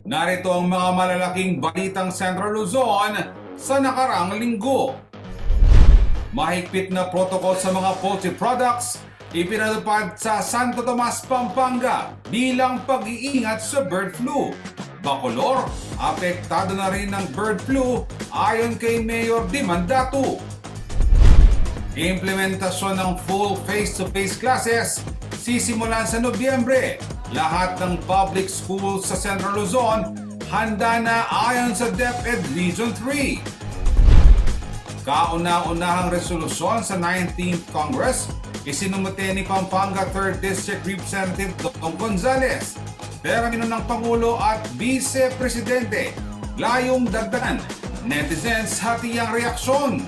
Narito ang mga malalaking balitang Central Luzon sa nakaraang linggo. Mahigpit na protocol sa mga poultry products ipinatupad sa Santo Tomas, Pampanga bilang pag-iingat sa bird flu. Bacolor, apektado na rin ng bird flu ayon kay Mayor Dimandato. Implementasyon ng full face-to-face classes sisimulan sa Nobyembre. Lahat ng public schools sa Central Luzon handa na ayon sa DepEd Region 3. Kauna-unahang resolusyon sa 19th Congress isinumite ni Pampanga 3rd District Representative Dong Gonzales. Pero ng Pangulo at Vice Presidente, layong dagdagan, netizens hati ang reaksyon.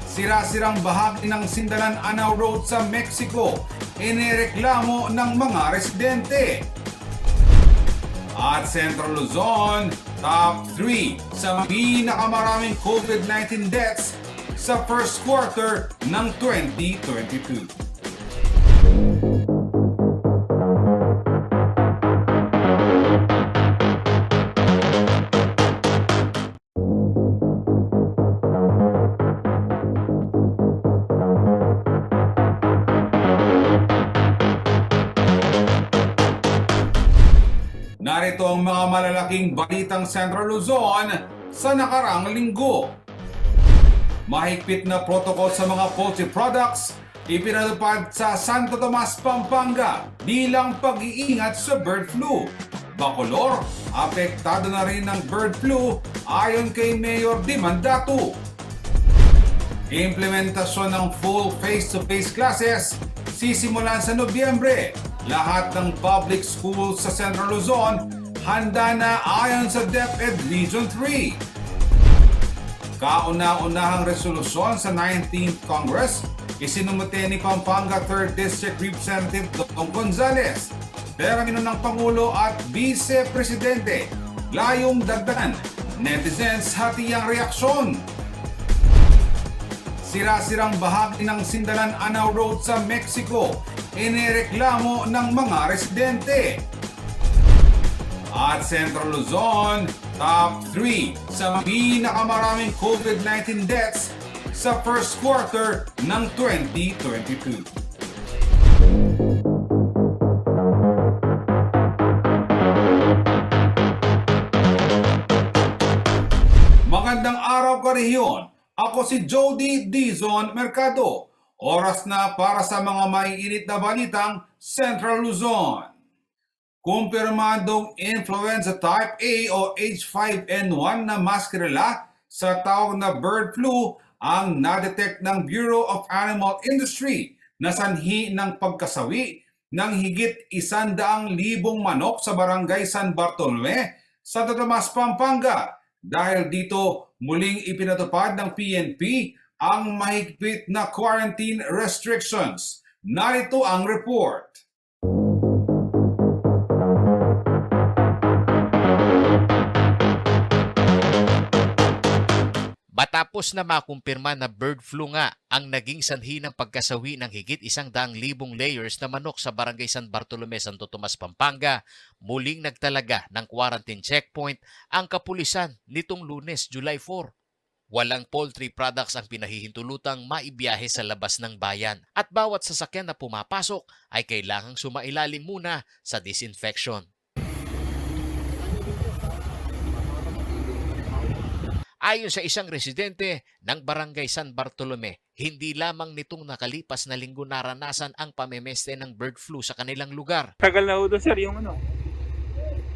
Sira-sirang bahagi ng Sindalan Anao Road sa Mexico, inireklamo ng mga residente. At Central Luzon, top 3 sa pinakamaraming COVID-19 deaths sa first quarter ng 2022. Narito ang mga malalaking balitang Central Luzon sa nakaraang linggo. Mahigpit na protocol sa mga poultry products ipinatupad sa Santo Tomas, Pampanga bilang pag-iingat sa bird flu. Bacolor, apektado na rin ng bird flu ayon kay Mayor Dimandato. Implementasyon ng full face-to-face classes sisimulan sa Nobyembre. Lahat ng public schools sa Central Luzon handa na ayon sa DepEd Region 3. Kauna-unahang resolusyon sa 19th Congress isinumite ni Pampanga 3rd District Representative Dong Gonzales. Pero ng Pangulo at Vice Presidente, layong dagdagan, netizens hati ang reaksyon. Sira-sirang bahagi ng Sindalan Anao Road sa Mexico, inireklamo ng mga residente. At Central Luzon, top 3 sa pinakamaraming COVID-19 deaths sa first quarter ng 2022. Magandang araw ka rehiyon. Ako si Jody Dizon Mercado. Oras na para sa mga maiinit na balitang Central Luzon. Kumpirmadong influenza type A o H5N1 na maskerela sa tawag na bird flu ang nadetect ng Bureau of Animal Industry na sanhi ng pagkasawi ng higit 100,000 manok sa barangay San Bartolome, Santo Tomas, Pampanga. Dahil dito, muling ipinatupad ng PNP ang mahigpit na quarantine restrictions. Narito ang report. Matapos na makumpirma na bird flu nga ang naging sanhi ng pagkasawi ng higit 100,000 layers na manok sa barangay San Bartolome, Santo Tomas, Pampanga, muling nagtalaga ng quarantine checkpoint ang kapulisan nitong Lunes, July 4. Walang poultry products ang pinahihintulutang maibiyahe sa labas ng bayan at bawat sasakyan na pumapasok ay kailangang sumailalim muna sa disinfection. Ayon sa isang residente ng barangay San Bartolome, hindi lamang nitong nakalipas na linggo naranasan ang pamemeste ng bird flu sa kanilang lugar. Tagal na ho doon, sir, yung ano?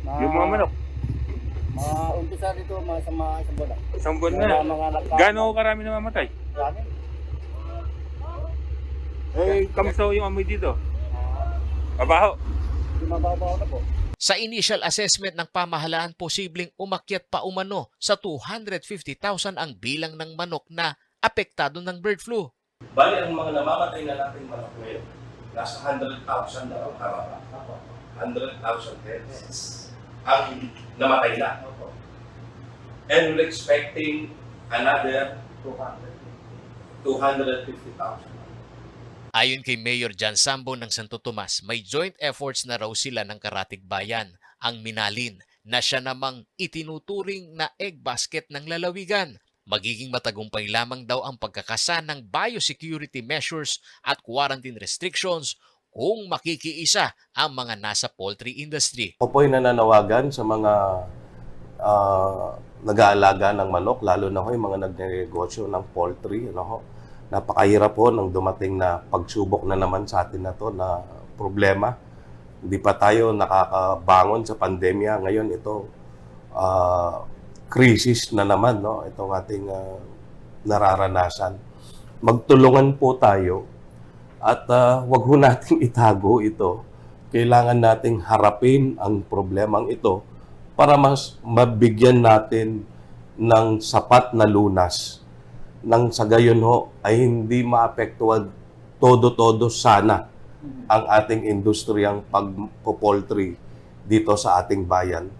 Yung mga manok. Umpisa dito mga isang buwan. Isang buwan Mga na. Gano'n ho karami na mamatay? Dami. Kamusta ho yung amoy dito? Mabaho. Di mababaw na po. Sa initial assessment ng pamahalaan, posibleng umakyat pa umano sa 250,000 ang bilang ng manok na apektado ng bird flu. Bali, ang mga namamatay na nating manok ngayon, nasa 100,000 na ang karama. 100,000 heads ang namatay na. And we're expecting another 250,000. Ayon kay Mayor John Sambo ng Santo Tomas, may joint efforts na raw sila ng Karatig Bayan ang Minalin na siya namang itinuturing na egg basket ng lalawigan. Magiging matagumpay lamang daw ang pagkakasa ng biosecurity measures at quarantine restrictions kung makikiisa ang mga nasa poultry industry. Ako po'y nananawagan sa mga nag-aalaga ng manok, lalo na ho yung mga nagnegosyo ng poultry. Ano ho. Napakahirap po nang dumating na pagsubok na naman sa atin na to na problema. Hindi pa tayo nakakabangon sa pandemya. Ngayon ito, crisis na naman, no? Itong ating nararanasan. Magtulungan po tayo at wag ho nating itago ito. Kailangan nating harapin ang problemang ito para mas mabigyan natin ng sapat na lunas. Nang sa gayon ho ay hindi maapektuhan todo-todo sana ang ating industriyang pagpo-poultry dito sa ating bayan.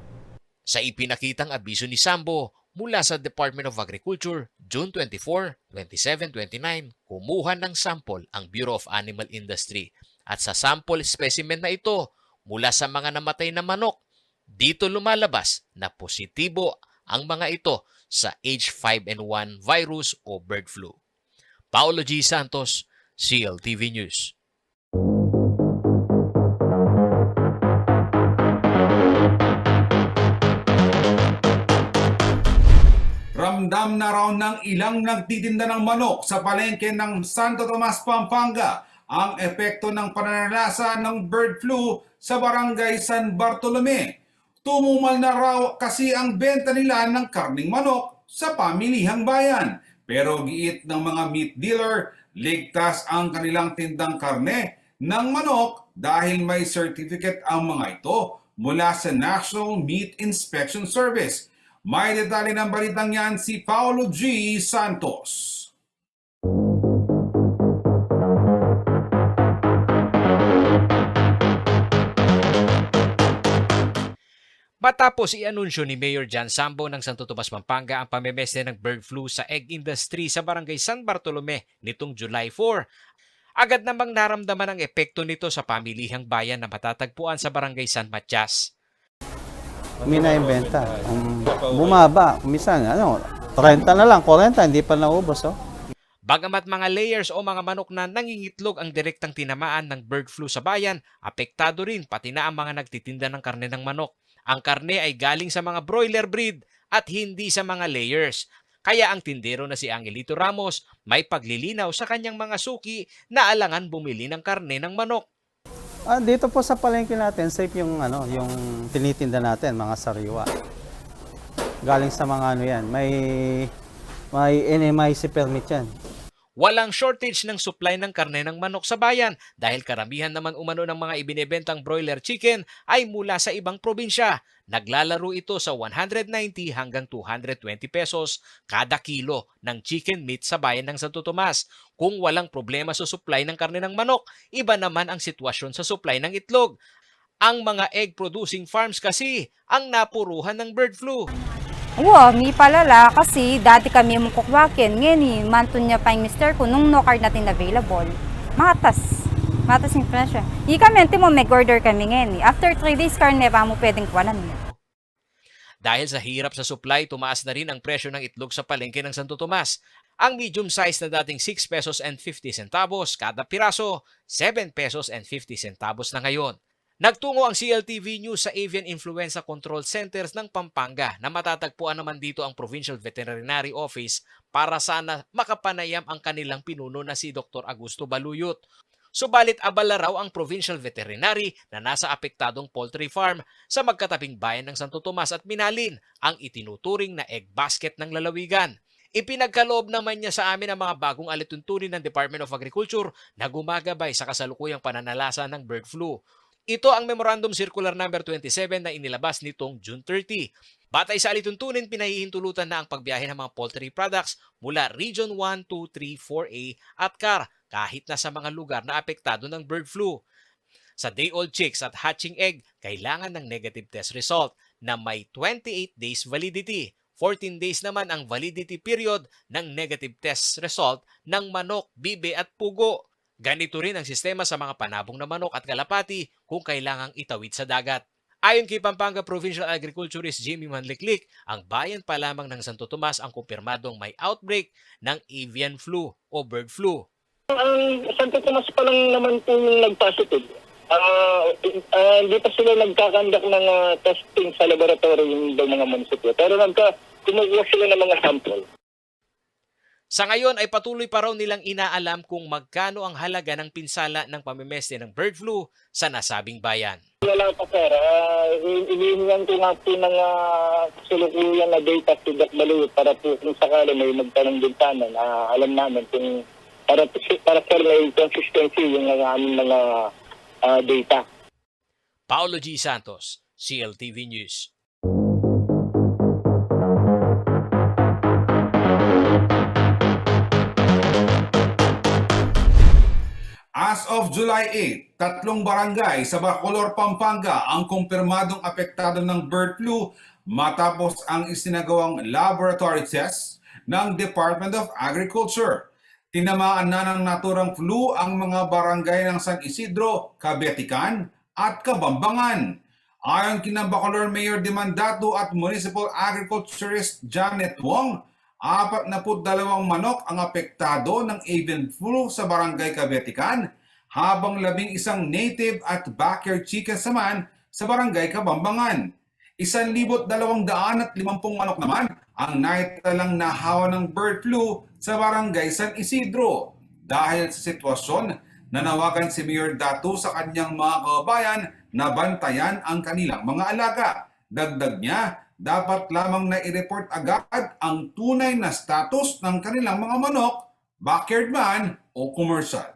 Sa ipinakitang abiso ni Sambo mula sa Department of Agriculture, June 24, 27-29, kumuha ng sample ang Bureau of Animal Industry. At sa sample specimen na ito, mula sa mga namatay na manok, dito lumalabas na positibo ang mga ito sa H5N1 virus o bird flu. Paolo G. Santos, CLTV News. Ramdam na raw ng ilang nagtitinda ng manok sa palengke ng Santo Tomas, Pampanga ang epekto ng pananalasa ng bird flu sa barangay San Bartolome. Tumumal na raw kasi ang benta nila ng karning manok sa pamilihang bayan. Pero giit ng mga meat dealer, ligtas ang kanilang tindang karne ng manok dahil may certificate ang mga ito mula sa National Meat Inspection Service. May detalye ng balitang yan si Paolo G. Santos. Matapos i-anunsyo ni Mayor John Sambo ng Santo Tomas, Pampanga ang pamemeste ng bird flu sa egg industry sa barangay San Bartolome nitong July 4, agad namang naramdaman ang epekto nito sa pamilihang bayan na matatagpuan sa barangay San Matias. May naimbenta. Bumaba. Minsan, 30 na lang, 40, hindi pa naubos. Oh. Bagamat mga layers o mga manok na nangingitlog ang direktang tinamaan ng bird flu sa bayan, apektado rin pati na ang mga nagtitinda ng karne ng manok. Ang karne ay galing sa mga broiler breed at hindi sa mga layers. Kaya ang tindero na si Angelito Ramos may paglilinaw sa kanyang mga suki na alangan bumili ng karne ng manok. Dito po sa palengke natin, safe yung tinitinda natin, mga sariwa. Galing sa mga yan, may NMIC permit yan. Walang shortage ng supply ng karne ng manok sa bayan dahil karamihan naman umano ng mga ibinebentang broiler chicken ay mula sa ibang probinsya. Naglalaro ito sa 190 hanggang 220 pesos kada kilo ng chicken meat sa bayan ng Santo Tomas. Kung walang problema sa supply ng karne ng manok, iba naman ang sitwasyon sa supply ng itlog. Ang mga egg-producing farms kasi ang napuruhan ng bird flu. Wow, mi palala kasi dati kami mukukwakin. Ngayon, mantun niya pa yung mister ko nung no card natin available. Matas yung presyo. Ikamente mo may order kami ngayon. After 3 days, karne pa mo pwedeng kuwanan mo. Dahil sa hirap sa supply, tumaas na rin ang presyo ng itlog sa palengke ng Santo Tomas. Ang medium size na dating 6 pesos and 50 centavos kada piraso, 7 pesos and 50 centavos na ngayon. Nagtungo ang CLTV News sa Avian Influenza Control Centers ng Pampanga na matatagpuan naman dito ang Provincial Veterinary Office para sana makapanayam ang kanilang pinuno na si Dr. Augusto Baluyot. Subalit abala raw ang Provincial Veterinary na nasa apektadong poultry farm sa magkatabing bayan ng Santo Tomas at Minalin, ang itinuturing na egg basket ng lalawigan. Ipinagkaloob naman niya sa amin ang mga bagong alituntunin ng Department of Agriculture na gumagabay sa kasalukuyang pananalasa ng bird flu. Ito ang Memorandum Circular No. 27 na inilabas nitong June 30. Batay sa alituntunin, pinahihintulutan na ang pagbiyahe ng mga poultry products mula Region 1, 2, 3, 4A at CAR kahit na sa mga lugar na apektado ng bird flu. Sa day-old chicks at hatching egg, kailangan ng negative test result na may 28 days validity. 14 days naman ang validity period ng negative test result ng manok, bibe at pugo. Ganito rin ang sistema sa mga panabong na manok at kalapati kung kailangang itawid sa dagat. Ayon kay Pampanga Provincial Agriculturist Jimmy Manliklik, ang bayan pa lamang ng Santo Tomas ang kumpirmadong may outbreak ng avian flu o bird flu. Ang Santo Tomas pa lang naman po yung nag-positive. Hindi pa sila nagkakandak ng testing sa laboratory yung mga munisipyo. Pero kumukuha sila ng mga sample. Sa ngayon ay patuloy pa raw nilang inaalam kung magkano ang halaga ng pinsala ng pamimeste ng bird flu sa nasabing bayan. Wala pa sir. Inihingan ko nga po ng sulukuyan na data si Doc Balut para po kung sakali may magtanong din sana na alam namin kung para sir may consistency yung aming mga data. Paolo G. Santos, CLTV News. As of July 8, 3 barangay sa Bacolor, Pampanga ang kumpirmadong apektado ng bird flu matapos ang isinagawang laboratory test ng Department of Agriculture. Tinamaan na ng naturang flu ang mga barangay ng San Isidro, Cabetican at Kabambangan. Ayon kina Bacolor Mayor Dimandato at Municipal Agriculturist Janet Wong, 42 manok ang apektado ng avian flu sa barangay Cabetican, habang 11 native at backyard chickens naman sa barangay Kabambangan. 1,250 manok naman ang naitalang nahawa ng bird flu sa barangay San Isidro. Dahil sa sitwasyon, nanawagan si Mayor Dato sa kanyang mga kababayan na bantayan ang kanilang mga alaga. Dagdag niya, dapat lamang na i-report agad ang tunay na status ng kanilang mga manok, backyard man o commercial.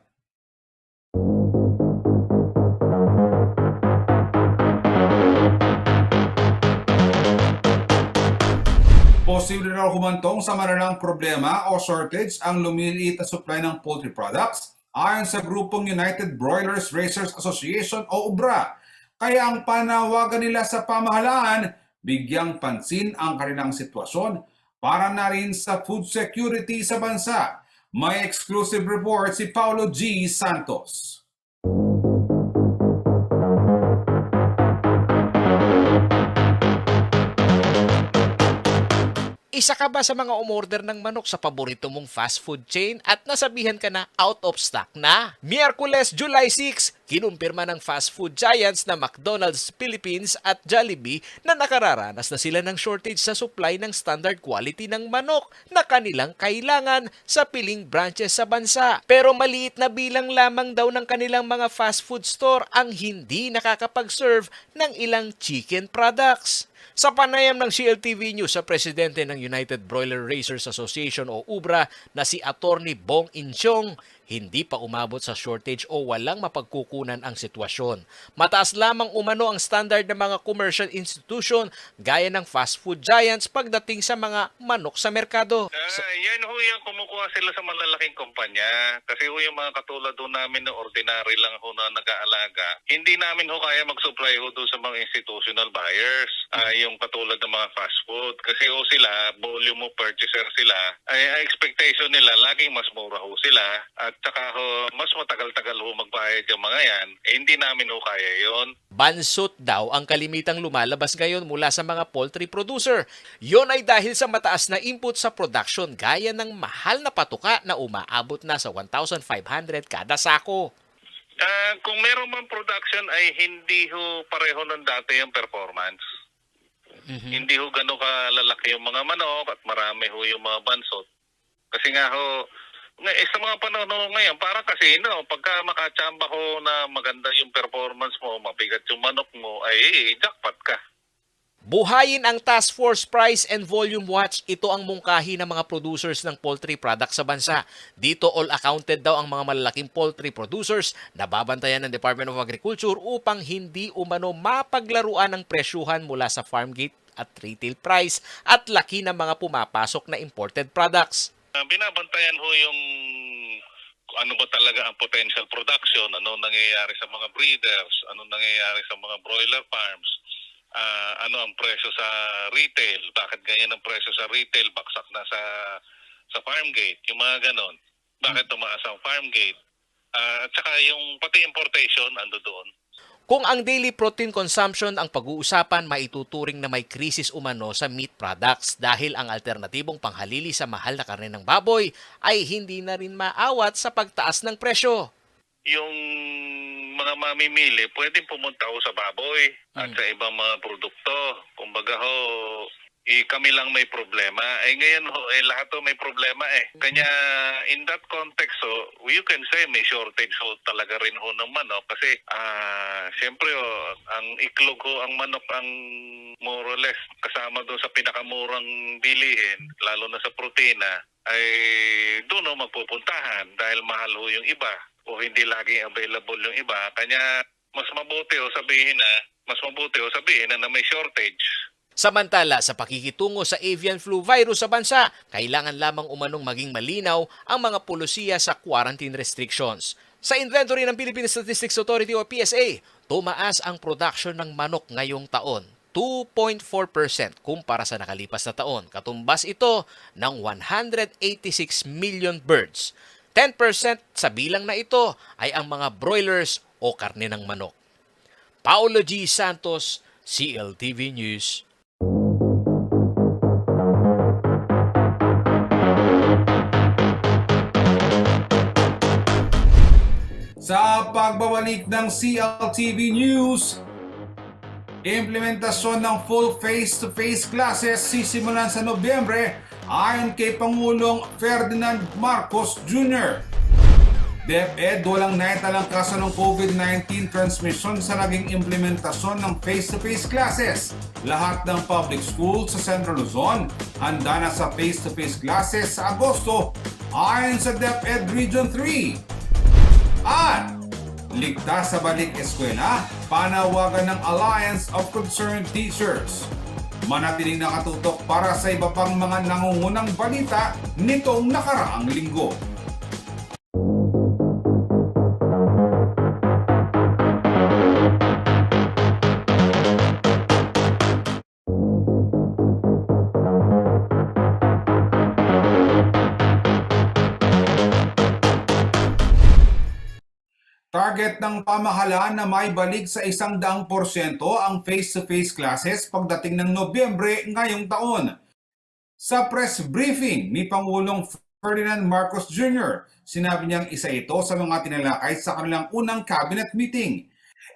Posible raw humantong sa malalang problema o shortage ang lumiliit na supply ng poultry products ayon sa grupong United Broilers Raisers Association o UBRA. Kaya ang panawagan nila sa pamahalaan, bigyang pansin ang kanilang sitwasyon para na rin sa food security sa bansa. May exclusive report si Paulo G. Santos. Isa ka ba sa mga umorder ng manok sa paborito mong fast food chain at nasabihan ka na out of stock na? Miyerkules, July 6, kinumpirma ng fast food giants na McDonald's Philippines at Jollibee na nakararanas na sila ng shortage sa supply ng standard quality ng manok na kanilang kailangan sa piling branches sa bansa. Pero maliit na bilang lamang daw ng kanilang mga fast food store ang hindi nakakapag-serve ng ilang chicken products. Sa panayam ng CLTV News sa presidente ng United Broiler Raisers Association o UBRA na si Attorney Bong Insyong, hindi pa umabot sa shortage o walang mapagkukunan ang sitwasyon. Mataas lamang umano ang standard ng mga commercial institution gaya ng fast food giants pagdating sa mga manok sa merkado. Yan ho yung kumukuha sila sa malalaking kumpanya. Kasi ho yung mga katulad ho namin na ordinary lang ho na nag-aalaga, hindi namin ho kaya mag-supply ho doon sa mga institutional buyers. Yung katulad ng mga fast food. Kasi ho sila, volume of purchaser sila, ay expectation nila laging mas mura ho sila. At saka ho, mas matagal-tagal ho magbayad yung mga yan, hindi namin ho kaya yon. Bansot daw ang kalimitang lumalabas ngayon mula sa mga poultry producer. Yon ay dahil sa mataas na input sa production gaya ng mahal na patuka na umaabot na sa 1,500 kada sako. Kung meron man production ay hindi ho pareho ng dati yung performance. Hindi ho gano'n kalalaki yung mga manok at marami ho yung mga bansot. Kasi nga ho, sa mga panahon ngayon, parang casino, pagka makachamba ko na maganda yung performance mo, mabigat yung manok mo, ay jackpot ka. Buhayin ang Task Force Price and Volume Watch. Ito ang mungkahi ng mga producers ng poultry products sa bansa. Dito all accounted daw ang mga malalaking poultry producers na babantayan ng Department of Agriculture upang hindi umano mapaglaruan ang presyuhan mula sa farm gate at retail price at laki ng mga pumapasok na imported products. Binabantayan ho yung ano ba talaga ang potential production, ano nangyayari sa mga breeders, ano nangyayari sa mga broiler farms, ano ang presyo sa retail, bakit ganyan ang presyo sa retail, baksak na sa farm gate, yung mga ganon, bakit tumaas ang farm gate, at saka yung pati importation ando doon. Kung ang daily protein consumption ang pag-uusapan, maituturing na may krisis umano sa meat products dahil ang alternatibong panghalili sa mahal na karne ng baboy ay hindi na rin maawat sa pagtaas ng presyo. Yung mga mamimili, pwedeng pumunta ho sa baboy at sa ibang mga produkto. Kumbaga ho, kami lang may problema. Ngayon ho, lahat ho may problema Kanya, in that context ho, you can say may shortage ho talaga rin ho ng manok. Kasi, siyempre ho, ang iklog ho, ang manok ang more or less kasama doon sa pinakamurang bilihin, lalo na sa protina, ay doon ho magpupuntahan dahil mahal ho yung iba o hindi laging available yung iba. Kanya, mas mabuti ho sabihin na may shortage. Samantala, sa pakikitungo sa avian flu virus sa bansa, kailangan lamang umanong maging malinaw ang mga pulisiya sa quarantine restrictions. Sa inventory ng Philippine Statistics Authority o PSA, tumaas ang production ng manok ngayong taon, 2.4% kumpara sa nakalipas na taon. Katumbas ito ng 186 million birds. 10% sa bilang na ito ay ang mga broilers o karne ng manok. Paolo G. Santos, CLTV News. Sa pagbabalik ng CLTV News, implementasyon ng full face-to-face classes sisimulan sa Nobyembre ayon kay Pangulong Ferdinand Marcos Jr. DepEd walang naitalang kaso ng COVID-19 transmission sa naging implementasyon ng face-to-face classes. Lahat ng public schools sa Central Luzon handa na sa face-to-face classes sa Agosto ayon sa DepEd Region 3. At ligtas sa balik eskwela, panawagan ng Alliance of Concerned Teachers. Manatiling nakatutok para sa iba pang mga nangungunang balita nitong nakaraang linggo. Target ng pamahalaan na may balik sa 100% ang face-to-face classes pagdating ng Nobyembre ngayong taon. Sa press briefing ni Pangulong Ferdinand Marcos Jr., sinabi niyang isa ito sa mga tinalakay sa kanilang unang cabinet meeting.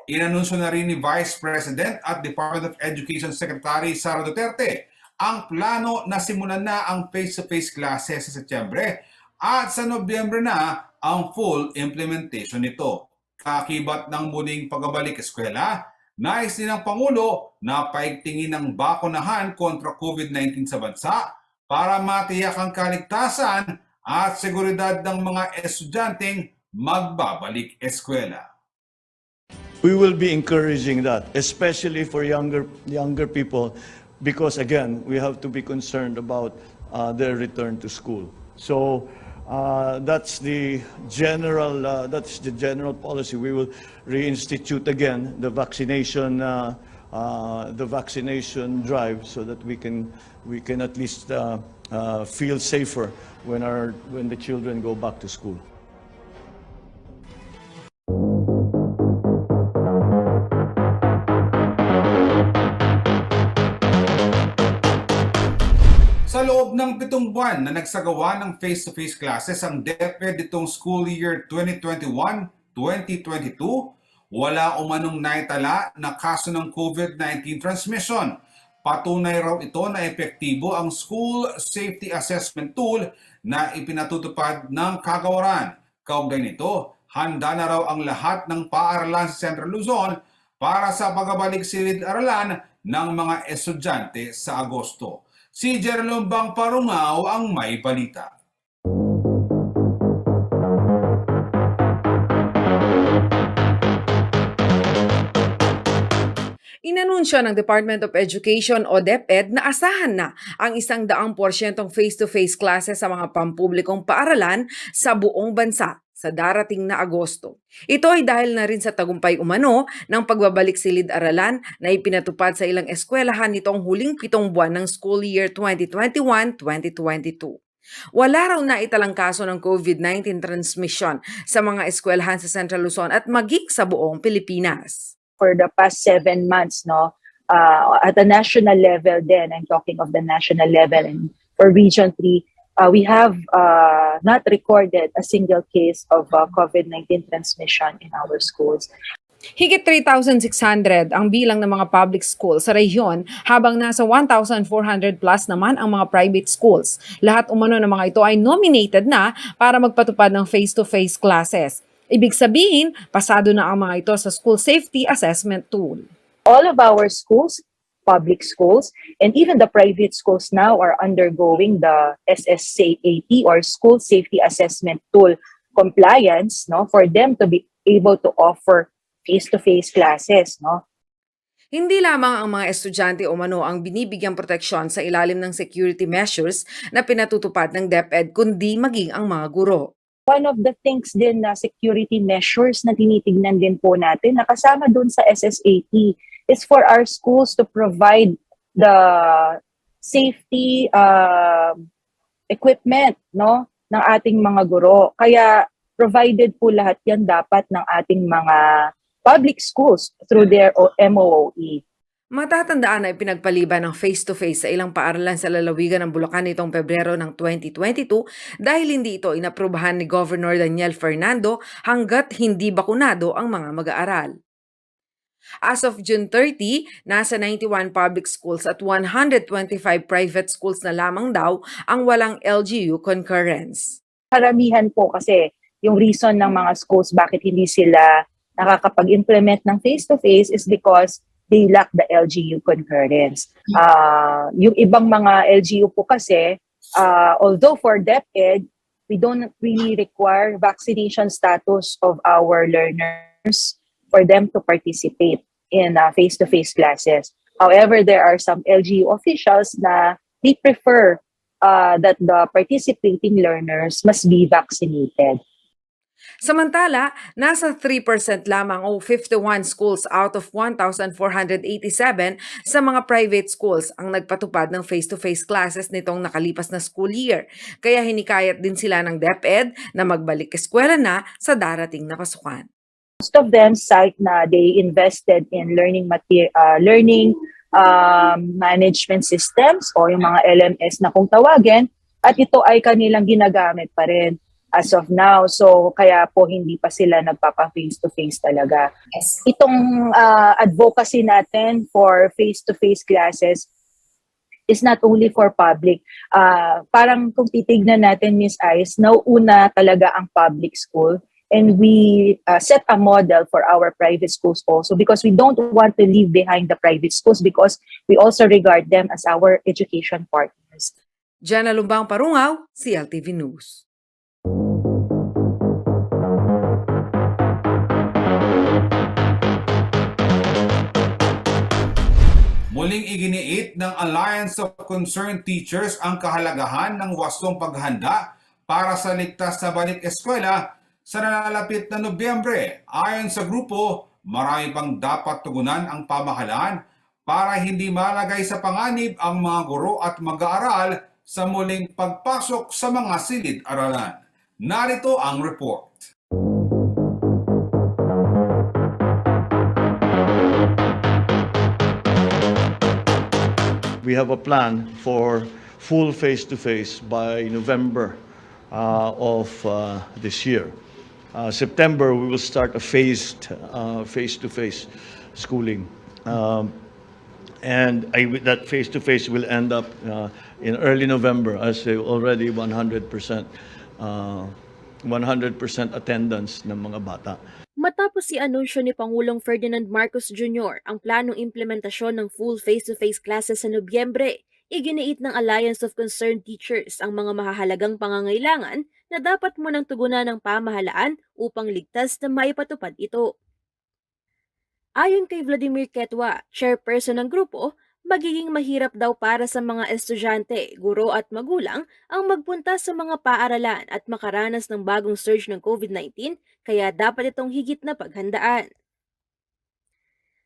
Inanunsyo na rin ni Vice President at Department of Education Secretary Sara Duterte ang plano na simulan na ang face-to-face classes sa Setyembre at sa Nobyembre na ang full implementation nito. Kakibat ng muling pagbabalik eskwela, nais din ng Pangulo na paigtingin ng bakunahan kontra COVID-19 sa bansa para matiyak ang kaligtasan at seguridad ng mga estudyanteng magbabalik eskwela. We will be encouraging that, especially for younger people, because again, we have to be concerned about their return to school. So that's the general policy. We will reinstitute again the vaccination drive so that we can at least feel safer when the children go back to school. Sa loob ng 7 buwan na nagsagawa ng face-to-face classes ang DepEd itong school year 2021-2022, wala umanong naitala na kaso ng COVID-19 transmission. Patunay raw ito na epektibo ang School Safety Assessment Tool na ipinatutupad ng kagawaran. Kaugnay nito, handa na raw ang lahat ng paaralan sa Central Luzon para sa pagbabalik silid-aralan ng mga estudyante sa Agosto. Si Jerome Bang Parungaw ang may balita. Inanunsyo ng Department of Education o DepEd na asahan na ang 100% face-to-face classes sa mga pampublikong paaralan sa buong bansa sa darating na Agosto. Ito ay dahil na rin sa tagumpay umano ng pagbabalik silid-aralan na ipinatupad sa ilang eskwelahan nitong huling 7 buwan ng school year 2021-2022. Wala raw na italang kaso ng COVID-19 transmission sa mga eskwelahan sa Central Luzon at maging sa buong Pilipinas. for the past 7 months, no, at the national level then, I'm talking of the national level, and for Region 3, we have not recorded a single case of COVID-19 transmission in our schools. Higit 3,600 ang bilang ng mga public schools sa rehiyon habang nasa 1,400 plus naman ang mga private schools. Lahat umano ng mga ito ay nominated na para magpatupad ng face-to-face classes. Ibig sabihin, pasado na ang mga ito sa School Safety Assessment Tool. All of our schools, public schools, and even the private schools now are undergoing the SSAT or School Safety Assessment Tool compliance, no, for them to be able to offer face-to-face classes, no? Hindi lamang ang mga estudyante o mano ang binibigyang proteksyon sa ilalim ng security measures na pinatutupad ng DepEd, kundi maging ang mga guro. One of the things din na security measures na tinitignan din po natin, nakasama dun sa SSAT, is for our schools to provide the safety equipment, no, ng ating mga guro. Kaya provided po lahat yan dapat ng ating mga public schools through their MOOE. Matatandaan na ipinagpaliban ng face-to-face sa ilang paaralan sa lalawigan ng Bulacan nitong Pebrero ng 2022 dahil hindi ito inaprubahan ni Governor Daniel Fernando hanggat hindi bakunado ang mga mag-aaral. As of June 30, nasa 91 public schools at 125 private schools na lamang daw ang walang LGU concurrence. Karamihan po kasi yung reason ng mga schools bakit hindi sila nakakapag-implement ng face-to-face is because they lack the LGU concurrence. Yung ibang mga LGU po kasi, although for DepEd, we don't really require vaccination status of our learners for them to participate in face-to-face classes. However, there are some LGU officials na they prefer that the participating learners must be vaccinated. Samantala, nasa 3% lamang o 51 schools out of 1,487 sa mga private schools ang nagpatupad ng face-to-face classes nitong nakalipas na school year. Kaya hinikayat din sila ng DepEd na magbalik eskwela na sa darating na pasukan. Most of them cite na they invested in learning management systems o yung mga LMS na kung tawagin, at ito ay kanilang ginagamit pa rin as of now. So, kaya po hindi pa sila nagpapa-face-to-face talaga. Yes. Itong advocacy natin for face-to-face classes is not only for public. Parang kung titignan natin, Ms. Ice, nauuna talaga ang public school, and we set a model for our private schools also because we don't want to leave behind the private schools because we also regard them as our education partners. Jana Lumbang Parungaw, CLTV News. Muling iginiit ng Alliance of Concerned Teachers ang kahalagahan ng wastong paghanda para sa ligtas na balik eskwela sa nalalapit na Nobyembre. Ayon sa grupo, marami pang dapat tugunan ang pamahalaan para hindi malagay sa panganib ang mga guro at mag-aaral sa muling pagpasok sa mga silid-aralan. Narito ang report. We have a plan for full face-to-face by November of this year. September, we will start a phased face-to-face schooling. And that face-to-face will end up in early November as already 100% attendance ng mga bata. Matapos i-anunsyo ni Pangulong Ferdinand Marcos Jr. ang planong implementasyon ng full face-to-face classes sa Nobyembre, iginiit ng Alliance of Concerned Teachers ang mga mahahalagang pangangailangan na dapat munang tugunan ng pamahalaan upang ligtas na maipatupad ito. Ayon kay Vladimir Ketwa, chairperson ng grupo, magiging mahirap daw para sa mga estudyante, guro at magulang ang magpunta sa mga paaralan at makaranas ng bagong surge ng COVID-19, kaya dapat itong higit na paghandaan.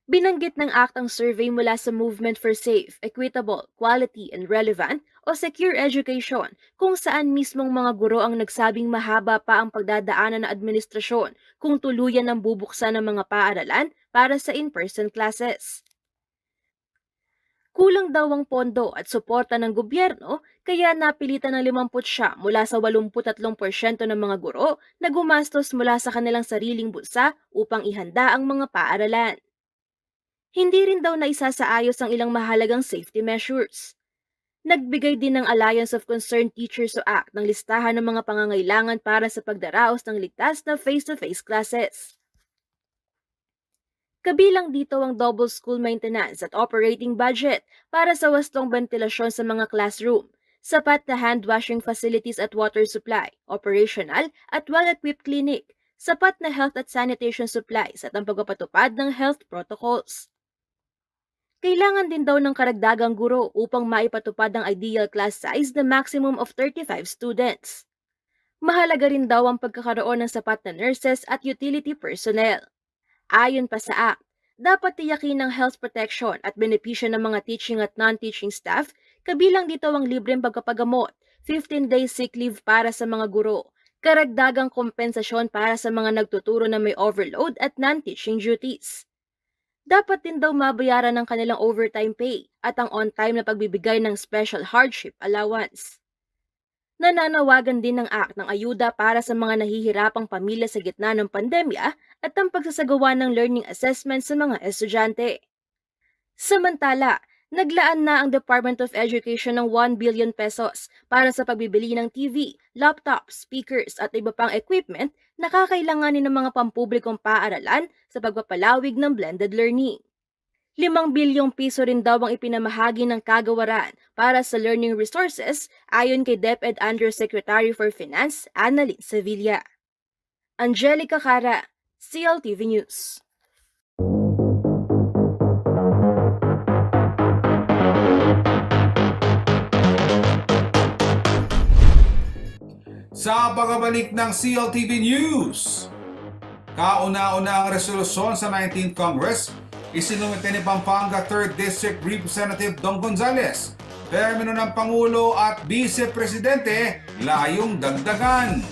Binanggit ng ACT ang survey mula sa Movement for Safe, Equitable, Quality and Relevant o Secure Education kung saan mismong mga guro ang nagsabing mahaba pa ang pagdadaanan ng administrasyon kung tuluyan ang bubuksan ng mga paaralan para sa in-person classes. Kulang daw ang pondo at suporta ng gobyerno kaya napilitan ng 50 mula sa 83% ng mga guro na gumastos mula sa kanilang sariling bulsa upang ihanda ang mga paaralan. Hindi rin daw naisasaayos ang ilang mahalagang safety measures. Nagbigay din ng Alliance of Concerned Teachers o ACT ng listahan ng mga pangangailangan para sa pagdaraos ng ligtas na face-to-face classes. Kabilang dito ang double school maintenance at operating budget para sa wastong ventilasyon sa mga classroom, sapat na hand-washing facilities at water supply, operational at well-equipped clinic, sapat na health at sanitation supplies at ang pagpapatupad ng health protocols. Kailangan din daw ng karagdagang guro upang maipatupad ang ideal class size na maximum of 35 students. Mahalaga rin daw ang pagkakaroon ng sapat na nurses at utility personnel. Ayon pa sa ACT, dapat tiyakin ng health protection at benepisyo ng mga teaching at non-teaching staff, kabilang dito ang libreng pagpapagamot, 15 days sick leave para sa mga guro, karagdagang kompensasyon para sa mga nagtuturo na may overload at non-teaching duties. Dapat din daw mabayaran ng kanilang overtime pay at ang on-time na pagbibigay ng special hardship allowance. Nananawagan din ng ACT ng ayuda para sa mga nahihirapang pamilya sa gitna ng pandemya at ang pagsasagawa ng learning assessment sa mga estudyante. Samantala, naglaan na ang Department of Education ng 1 billion pesos para sa pagbibili ng TV, laptop, speakers at iba pang equipment na kakailanganin ng mga pampublikong paaralan sa pagpapalawig ng blended learning. 5 bilyong piso rin daw ang ipinamahagi ng kagawaran para sa learning resources ayon kay DepEd Undersecretary for Finance, Annalyn Sevilla. Angelica Cara, CLTV News. Sa pagbabalik ng CLTV News, kauna-una ang resolusyon sa 19th Congress, isinumite ni Pampanga 3rd District Representative Dong Gonzales. Termino ng Pangulo at Vice Presidente, layong dagdagan.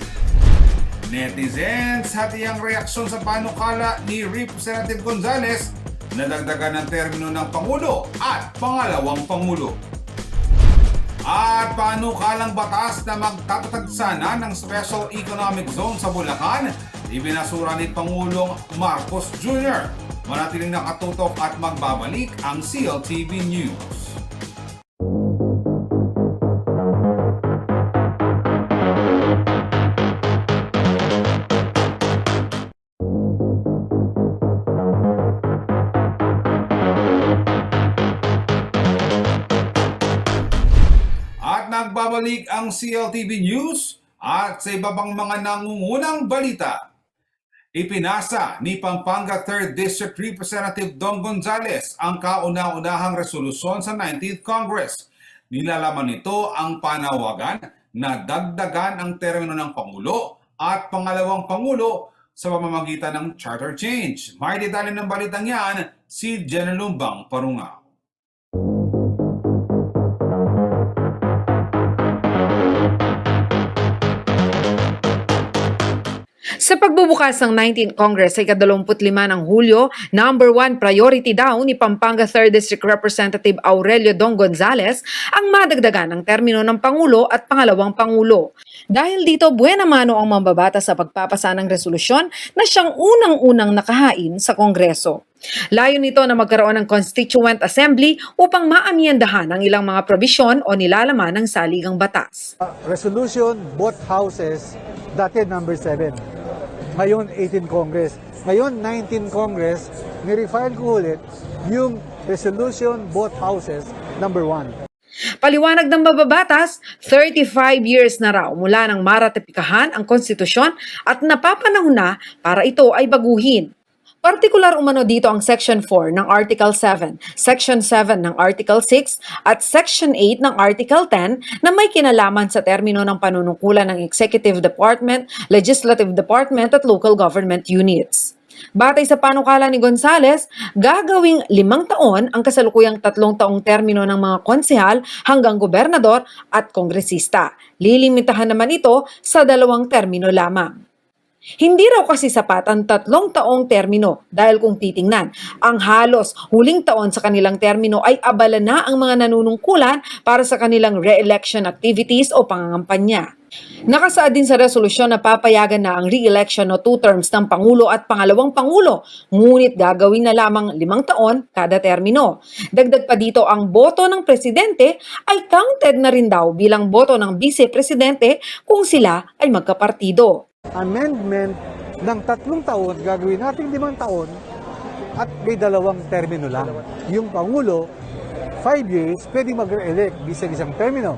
Netizens, hati ang reaksyon sa panukala ni Representative Gonzales na dagdagan ng termino ng Pangulo at pangalawang Pangulo. At panukalang batas na magtatatag sana ng Special Economic Zone sa Bulacan, ibinasura ni Pangulong Marcos Jr. Manatiling nakatutok at magbabalik ang CLTV News. At nagbabalik ang CLTV News at sa iba pang mga nangungunang balita. Ipinasa ni Pampanga 3rd District Representative Dong Gonzales ang kauna-unahang resolusyon sa 19th Congress. Nilalaman nito ang panawagan na dagdagan ang termino ng Pangulo at pangalawang Pangulo sa pamamagitan ng charter change. May detalye ng balitang yan, si Jenna Lumbang Parungaw. Sa pagbubukas ng 19th Congress sa ika-25 ng Hulyo, number 1 priority daw ni Pampanga 3rd District Representative Aurelio Dong Gonzales ang madagdagan ng termino ng Pangulo at pangalawang Pangulo. Dahil dito, buena mano ang mambabatas sa pagpapasa ng resolusyon na siyang unang-unang nakahain sa Kongreso. Layon nito na magkaroon ng Constituent Assembly upang maamyendahan ang ilang mga probisyon o nilalaman ng saligang batas. Resolution, both houses, dati number 7. Ngayon 18 Congress. Ngayon 19 Congress, nirefile ko ulit yung resolution, both houses, number 1. Paliwanag ng mababatas, 35 years na raw mula nang maratipikahan ang konstitusyon at napapanahon na para ito ay baguhin. Partikular umano dito ang Section 4 ng Article 7, Section 7 ng Article 6 at Section 8 ng Article 10 na may kinalaman sa termino ng panunungkulan ng Executive Department, Legislative Department at Local Government Units. Batay sa panukala ni Gonzales, gagawing 5 taon ang kasalukuyang 3 taong termino ng mga konsehal hanggang gobernador at kongresista. Lilimitahan naman ito sa 2 termino lamang. Hindi raw kasi sapat ang 3 taong termino dahil kung titingnan, ang halos huling taon sa kanilang termino ay abala na ang mga nanunungkulan para sa kanilang re-election activities o pangangampanya. Nakasaad din sa resolusyon na papayagan na ang re-election o 2 terms ng Pangulo at Pangalawang Pangulo, ngunit gagawin na lamang 5 taon kada termino. Dagdag pa dito, ang boto ng Presidente ay counted na rin daw bilang boto ng Vice Presidente kung sila ay magkapartido. Amendment ng 3 taon, gagawin natin 5 taon at may 2 termino lang. Yung Pangulo, 5 years, pwedeng mag-re-elect bisan isang termino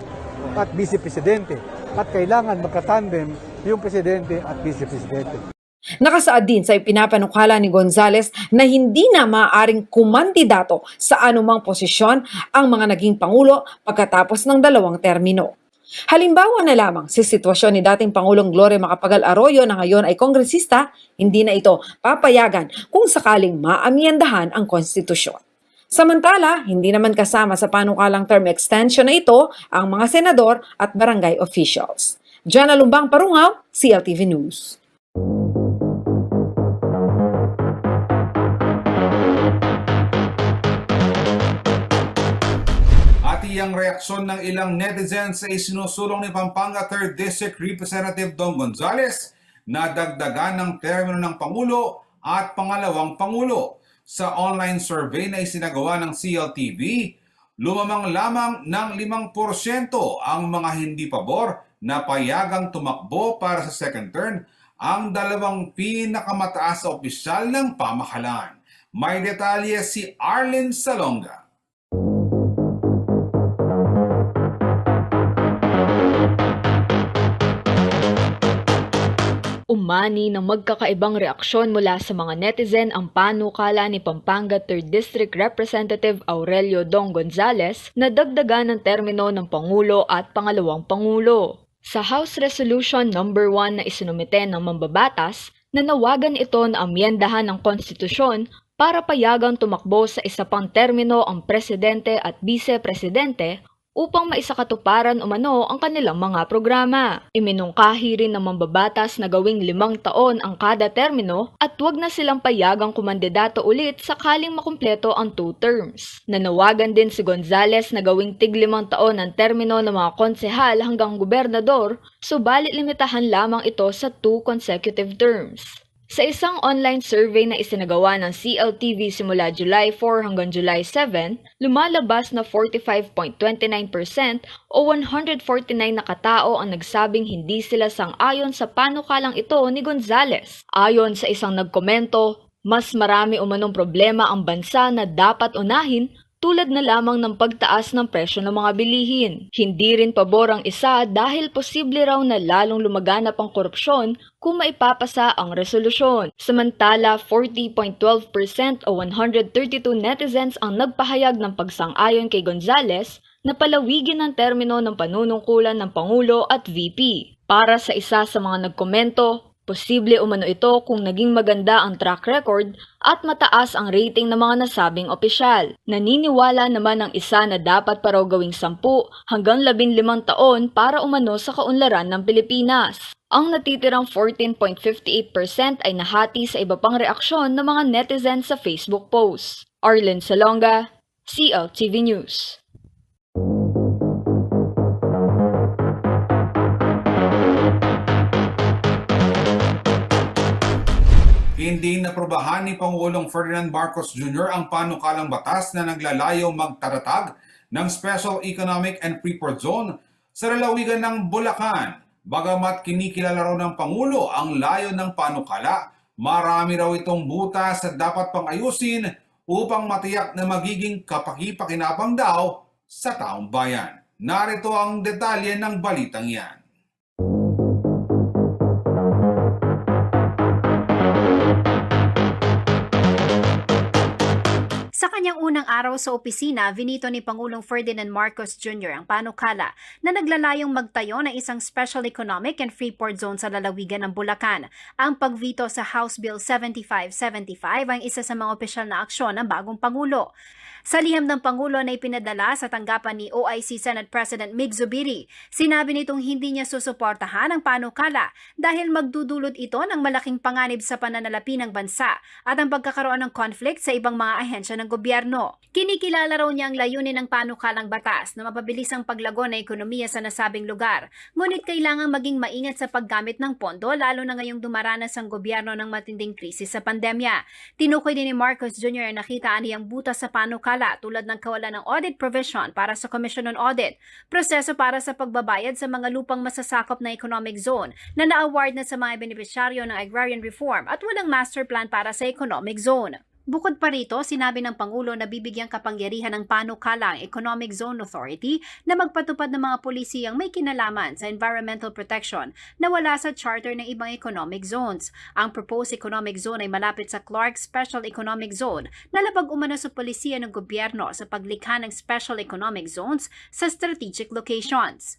at Vice Presidente. At kailangan magkatandem yung Presidente at Vice Presidente. Nakasaad din sa ipinapanukala ni Gonzales na hindi na maaaring kumandidato sa anumang posisyon ang mga naging Pangulo pagkatapos ng 2 termino. Halimbawa na lamang sa sitwasyon ni dating Pangulong Gloria Macapagal Arroyo na ngayon ay kongresista, hindi na ito papayagan kung sakaling maamyendahan ang konstitusyon. Samantala, hindi naman kasama sa panukalang term extension na ito ang mga senador at barangay officials. Jana Lumbang Parungaw, CLTV News. At iyang reaksyon ng ilang netizens sa isinusulong ni Pampanga 3rd District Representative Don Gonzales na dagdagan ng termino ng Pangulo at Pangalawang Pangulo. Sa online survey na isinagawa ng CLTV, lumamang lamang ng 5% ang mga hindi pabor na payagang tumakbo para sa second term ang 2 pinakamataas na opisyal ng pamahalaan. May detalye si Arlene Salonga. Umani ng magkakaibang reaksyon mula sa mga netizen ang panukala ni Pampanga 3rd District Representative Aurelio Dong Gonzales na dagdagan ng termino ng Pangulo at Pangalawang Pangulo. Sa House Resolution No. 1 na isinumite ng mambabatas, nanawagan ito na amyendahan ng konstitusyon para payagang tumakbo sa isa pang termino ang Presidente at Vice-Presidente upang maisakatuparan umano ang kanilang mga programa. Iminungkahi rin ng mambabatas na gawing 5 taon ang kada termino at huwag na silang payagang kumandidato ulit sakaling makumpleto ang 2 terms. Nanawagan din si Gonzales na gawing tig 5 taon ang termino ng mga konsehal hanggang gobernador, subalit limitahan lamang ito sa 2 consecutive terms. Sa isang online survey na isinagawa ng CLTV simula July 4 hanggang July 7, lumalabas na 45.29% o 149 na katao ang nagsabing hindi sila sang-ayon sa panukalang ito ni Gonzales. Ayon sa isang nagkomento, mas marami umanong problema ang bansa na dapat unahin tulad na lamang ng pagtaas ng presyo ng mga bilihin. Hindi rin pabor ang isa dahil posible raw na lalong lumaganap ang korupsyon kung maipapasa ang resolusyon. Samantala, 40.12% o 132 netizens ang nagpahayag ng pagsang-ayon kay Gonzales na palawigin ang termino ng panunungkulan ng Pangulo at VP. Para sa isa sa mga nagkomento, posible umano ito kung naging maganda ang track record at mataas ang rating ng mga nasabing opisyal. Naniniwala naman ang isa na dapat pa raw gawing 10 hanggang 15 taon para umano sa kaunlaran ng Pilipinas. Ang natitirang 14.58% ay nahati sa iba pang reaksyon ng mga netizens sa Facebook posts. Arlene Salonga, CLTV News. Hindi naprobahan ni Pangulong Ferdinand Marcos Jr. ang panukalang batas na naglalayo magtatatag ng Special Economic and Freeport Zone sa lalawigan ng Bulacan. Bagamat kinikilala raw ng Pangulo ang layo ng panukala, marami raw itong butas na dapat pang ayusin upang matiyak na magiging kapaki-pakinabang daw sa taong bayan. Narito ang detalye ng balitang yan. Sa kanyang unang araw sa opisina, vinito ni Pangulong Ferdinand Marcos Jr. ang panukala na naglalayong magtayo ng isang Special Economic and Freeport Zone sa lalawigan ng Bulacan. Ang pagvito sa House Bill 7575 ang isa sa mga opisyal na aksyon ng bagong Pangulo. Sa liham ng Pangulo na ipinadala sa tanggapan ni OIC Senate President Mig Zubiri, sinabi nitong hindi niya susuportahan ang panukala dahil magdudulot ito ng malaking panganib sa pananalapi ng bansa at ang pagkakaroon ng conflict sa ibang mga ahensya ng gobyerno. Kinikilala raw niya ang layunin ng panukalang batas na mapabilis ang paglago ng ekonomiya sa nasabing lugar, ngunit kailangang maging maingat sa paggamit ng pondo lalo na ngayong dumaranas ang gobyerno ng matinding krisis sa pandemya. Tinukoy din ni Marcos Jr. ang nakita aniyang butas sa panukala tulad ng kawalan ng audit provision para sa Commission on Audit, proseso para sa pagbabayad sa mga lupang masasakop na economic zone na na-award na sa mga benepisyaryo ng agrarian reform at walang master plan para sa economic zone. Bukod pa rito, sinabi ng Pangulo na bibigyang kapangyarihan ng panukala ang Economic Zone Authority na magpatupad ng mga polisiyang may kinalaman sa environmental protection na wala sa charter ng ibang economic zones. Ang proposed economic zone ay malapit sa Clark Special Economic Zone na labag umano sa polisiya ng gobyerno sa paglikha ng special economic zones sa strategic locations.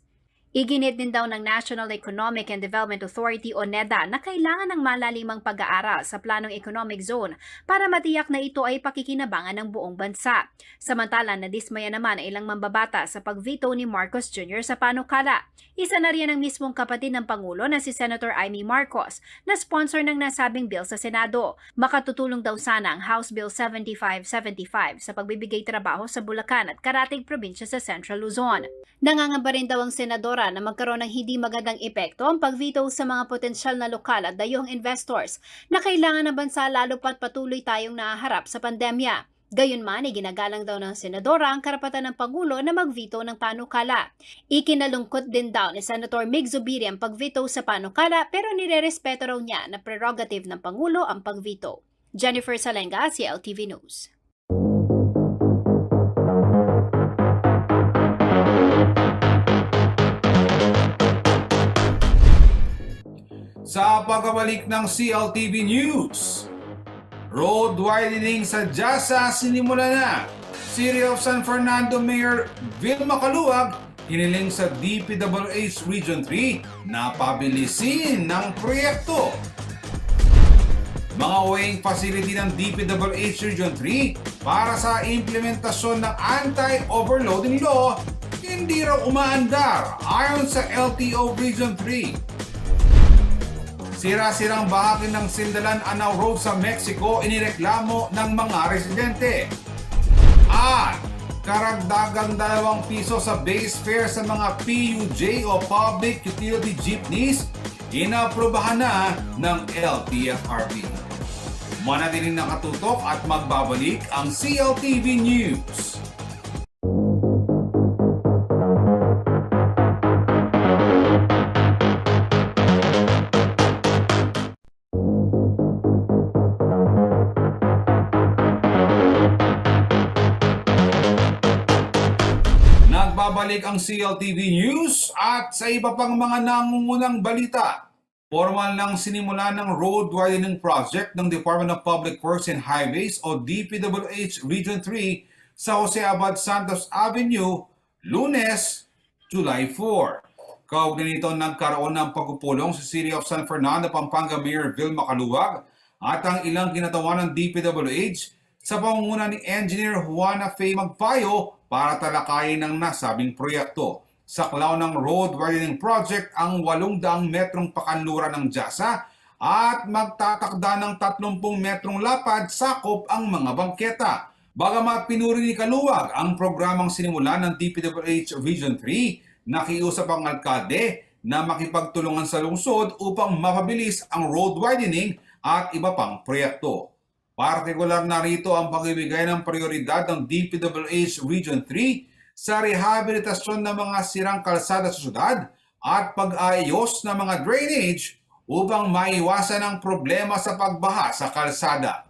Iginit din daw ng National Economic and Development Authority o NEDA na kailangan ng malalimang pag-aaral sa planong economic zone para matiyak na ito ay pakikinabangan ng buong bansa. Samantala, nadismaya naman ang ilang mambabata sa pag-veto ni Marcos Jr. sa panukala. Isa na riyan ang mismong kapatid ng Pangulo na si Senator Amy Marcos na sponsor ng nasabing bill sa Senado. Makatutulong daw sana ang House Bill 7575 sa pagbibigay trabaho sa Bulacan at karatig probinsya sa Central Luzon. Nangangamba rin daw ang senadora na magkaroon ng hindi magandang epekto ang pag-veto sa mga potensyal na lokal at dayuhang investors na kailangan ng bansa lalo pat patuloy tayong nahaharap sa pandemya. Gayunman, iginagalang daw ng senadora ang karapatan ng Pangulo na mag-veto ng panukala. Ikinalungkot din daw ni Senator Mig Zubiri ang pag-veto sa panukala pero nirerespeto raw niya na prerogative ng Pangulo ang pag-veto. Jennifer Salenga, CLTV News. Sa pagbabalik ng CLTV News, road widening sa Jasa sinimula na. City of San Fernando Mayor Vilma Caluag hiniling sa DPWH Region 3 na pabilisin ng proyekto. Mga weighing facility ng DPWH Region 3 para sa implementasyon ng anti-overloading law hindi raw umaandar ayon sa LTO Region 3. Sira-sirang bahagi ng Sindalan Anao Road sa Mexico inireklamo ng mga residente. At karagdagang 2 piso sa base fare sa mga PUJ o Public Utility Jeepneys inaprubahan na ng LTFRB. Manatiling nakatutok at magbabalik ang CLTV News. Nagbabalik ang CLTV News at sa iba pang mga nangungunang balita. Formal nang sinimula ng road widening project ng Department of Public Works and Highways o DPWH Region 3 sa Jose Abad Santos Avenue, Lunes, July 4. Kaugnay nito nagkaroon ng pagpupulong sa City of San Fernando, Pampanga Mayor Vilma Caluag at ang ilang kinatawan ng DPWH sa pamumuno ni Engineer Juana Faye Magpayo para talakayin ang nasabing proyekto. Saklaw ng road widening project ang 800 metrong pakanluran ng Jasa at magtatakda ng 30 metrong lapad sakop ang mga bangketa. Bagamat pinuri ni Caluag ang programang sinimula ng DPWH Region 3, nakiusap ang alkalde na makipagtulungan sa lungsod upang mapabilis ang road widening at iba pang proyekto. Partikular na rito ang pagbibigay ng prioridad ng DPWH Region 3 sa rehabilitasyon ng mga sirang kalsada sa syudad at pag-aayos ng mga drainage upang maiwasan ang problema sa pagbaha sa kalsada.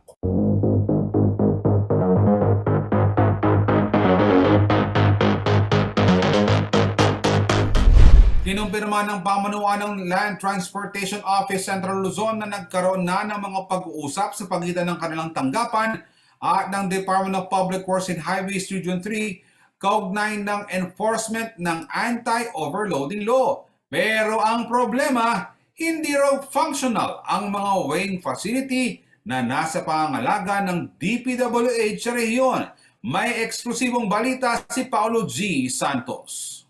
Kinumpirma ng pamunuan ng Land Transportation Office Central Luzon na nagkaroon na ng mga pag-uusap sa pagitan ng kanilang tanggapan at ng Department of Public Works and Highways Region 3 kaugnay ng enforcement ng anti-overloading law. Pero ang problema, hindi raw functional ang mga weighing facility na nasa pangangalaga ng DPWH sa rehiyon. May eksklusibong balita si Paolo G. Santos.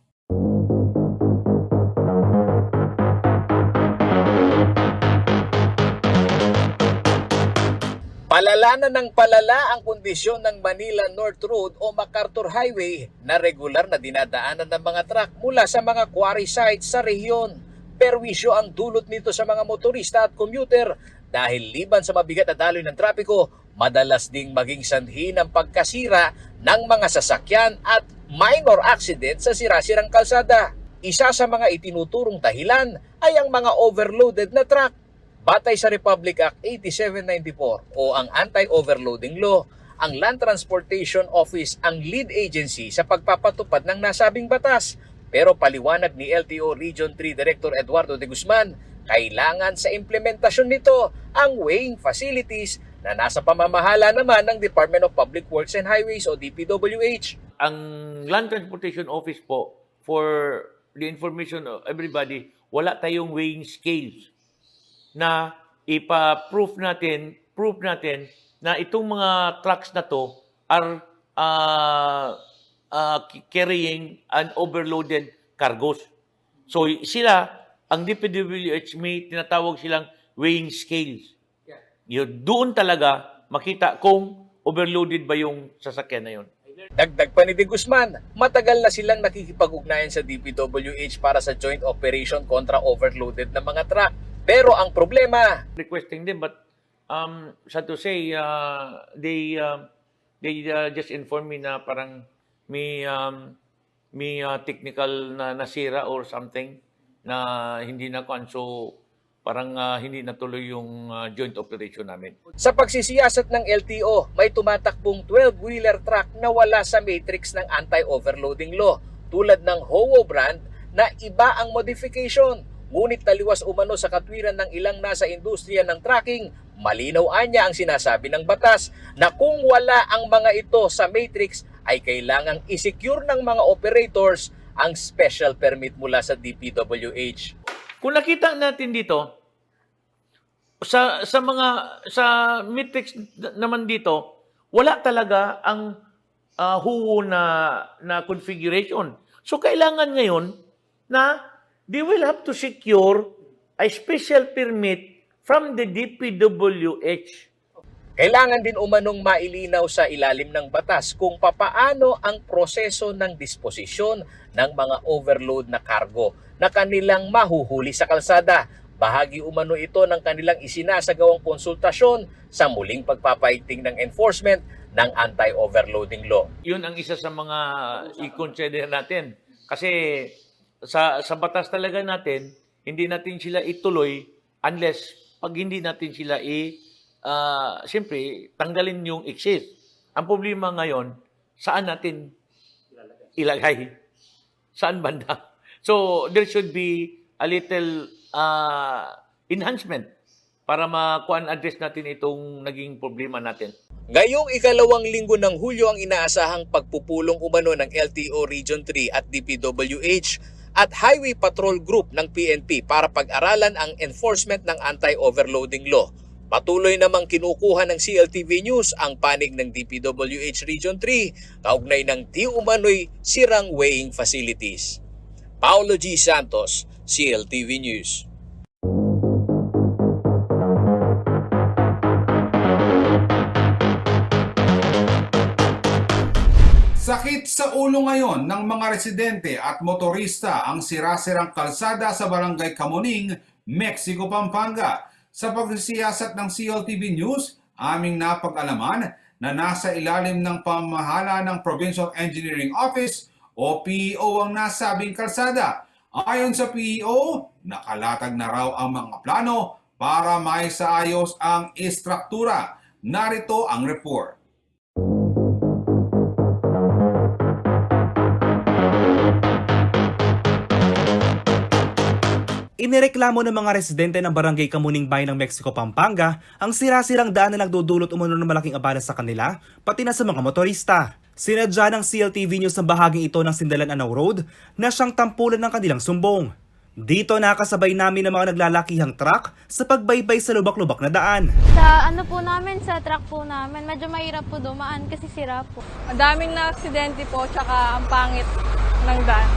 Palala na ng palala ang kondisyon ng Manila North Road o MacArthur Highway na regular na dinadaanan ng mga truck mula sa mga quarry sites sa rehiyon. Perwisyo ang dulot nito sa mga motorista at commuter dahil liban sa mabigat na daloy ng trapiko, madalas ding maging sanhi ng pagkasira ng mga sasakyan at minor accident sa sirasirang kalsada. Isa sa mga itinuturong dahilan ay ang mga overloaded na truck. Batay sa Republic Act 8794 o ang Anti-Overloading Law, ang Land Transportation Office ang lead agency sa pagpapatupad ng nasabing batas. Pero paliwanag ni LTO Region 3 Director Eduardo de Guzman, kailangan sa implementasyon nito ang weighing facilities na nasa pamamahala naman ng Department of Public Works and Highways o DPWH. Ang Land Transportation Office po, for the information of everybody, wala tayong weighing scales na ipa-proof natin na itong mga trucks na to are carrying an overloaded cargos. So sila, ang DPWH may tinatawag silang weighing scales. Yun, doon talaga makita kung overloaded ba yung sasakyan na yun. Dagdag pa ni De Guzman, matagal na silang nakikipag-ugnayan sa DPWH para sa joint operation kontra overloaded na mga truck. Pero ang problema, requesting them, but sad to say, they just informed me na parang may technical na nasira or something na hindi na so parang hindi natuloy yung joint operation namin. Sa pagsisiyasat ng LTO, may tumatakbong 12-wheeler truck na wala sa matrix ng anti-overloading law, tulad ng Howo brand na iba ang modification. Ngunit taliwas umano sa katwiran ng ilang nasa industriya ng trucking, malinaw anya ang sinasabi ng batas na kung wala ang mga ito sa matrix ay kailangang i-secure ng mga operators ang special permit mula sa DPWH. Kung nakita natin dito, sa matrix naman dito, wala talaga ang huwo na configuration. So kailangan ngayon na they will have to secure a special permit from the DPWH. Kailangan din umanong mailinaw sa ilalim ng batas kung papaano ang proseso ng disposisyon ng mga overload na kargo na kanilang mahuhuli sa kalsada. Bahagi umano ito ng kanilang isinasagawang konsultasyon sa muling pagpapaigting ng enforcement ng anti-overloading law. Yun ang isa sa mga i-consider natin. Kasi sa batas talaga natin, hindi natin sila ituloy unless pag hindi natin sila siyempre, tanggalin yung excess. Ang problema ngayon, saan natin ilagay? Saan banda? So, there should be a little enhancement para address natin itong naging problema natin. Ngayong ikalawang linggo ng Hulyo ang inaasahang pagpupulong umano ng LTO Region 3 at DPWH at Highway Patrol Group ng PNP para pag-aralan ang enforcement ng anti-overloading law. Patuloy namang kinukuha ng CLTV News ang panig ng DPWH Region 3 kaugnay ng di umano'y sirang weighing facilities. Paolo G. Santos, CLTV News. Sakit sa ulo ngayon ng mga residente at motorista ang sirasirang kalsada sa Barangay Kamuning, Mexico, Pampanga. Sa pagsisiyasat ng CLTV News, aming napag-alaman na nasa ilalim ng pamahala ng Provincial Engineering Office o PEO ang nasabing kalsada. Ayon sa PEO, nakalatag na raw ang mga plano para maisaayos ang istruktura. Narito ang report. Inireklamo ng mga residente ng Barangay Kamuning Bayan ng Mexico, Pampanga ang sira-sirang daan na nagdudulot umano ng malaking abala sa kanila, pati na sa mga motorista. Sinadya ng CLTV News ang bahaging ito ng Sindalan Anaw Road na siyang tampulan ng kanilang sumbong. Dito nakasabay namin ng mga naglalakihang truck sa pagbaybay sa lubak-lubak na daan. Sa ano po namin, sa truck po namin, medyo mahirap po dumaan kasi sira po. Madaming na aksidente po, tsaka ang pangit ng daan.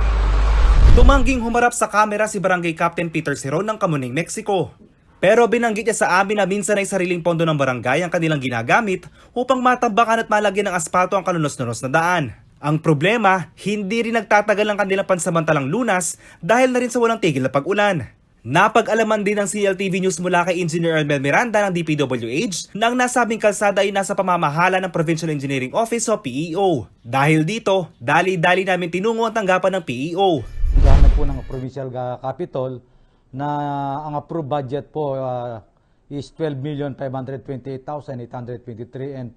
Tumangging humarap sa kamera si Barangay Captain Peter Siron ng Kamuning, Mexico. Pero binanggit niya sa amin na minsan ay sariling pondo ng barangay ang kanilang ginagamit upang matambakan at malagyan ng asfalto ang kalunos-lunos na daan. Ang problema, hindi rin nagtatagal ang kanilang pansamantalang lunas dahil na rin sa walang tigil na pag-ulan. Napag-alaman din ng CLTV News mula kay Engineer Elmer Miranda ng DPWH na ang nasabing kalsada ay nasa pamamahala ng Provincial Engineering Office o PEO. Dahil dito, dali-dali namin tinungo ang tanggapan ng PEO. Gana po ng Provincial Capitol na ang approved budget po is 12,528,823.14